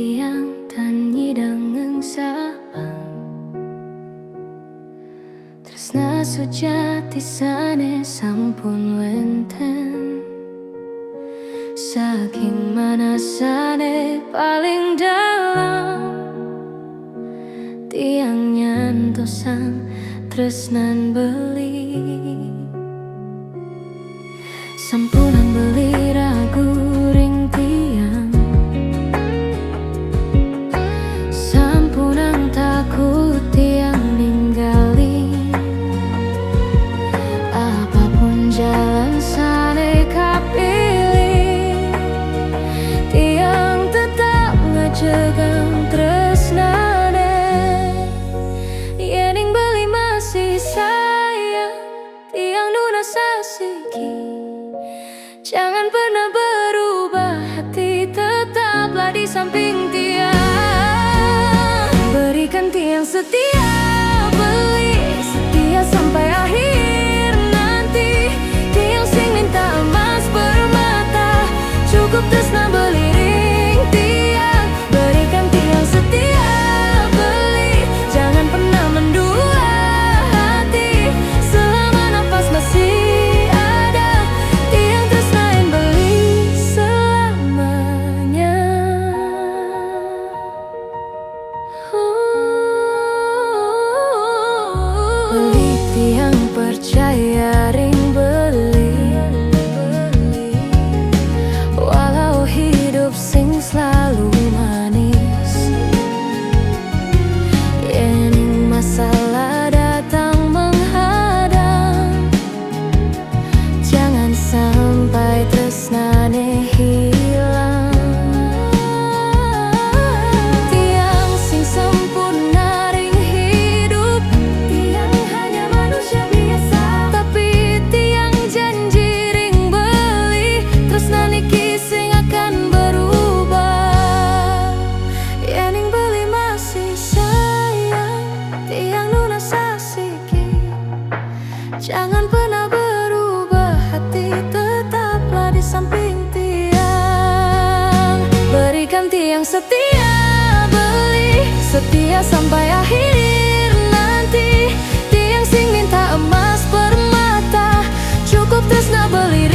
tiang dan nyidang saang tresna sujati sane sampun wenten saking manasane paling dalam tiang nyantosan tresnan beli sampunan beli ragu ring tiang sampunan takut tiang ninggali apapun jalan sane kapilih tiang tetap ngejegang tresnane yening beli masih sayang tiang nuna sasiki. Jangan pernah berubah hati, tetaplah di samping tiang. Berikan tiang setia, beli setia sampai akhir nanti. Tiang sing minta emas permata, cukup tresna beli ring tiang. Berikan tiang setia, beli jangan pernah mendua hati. Selama nafas masih beli tiang percaya ring beli walau hidup sing selalu manis yening masalah datang menghadang jangan sampai tresnane hilang tiang sing sempurna ring hidup tiang hanya manusia biasa tapi tiang janji ring beli tresna niki sing akan berubah yening beli masih sayang tiang nuna sasiki jangan pernah berubah hati tetaplah di samping tiang berikan tiang setia beli setia sampai akhir nanti tiang sing minta emas permata cukup tresna beli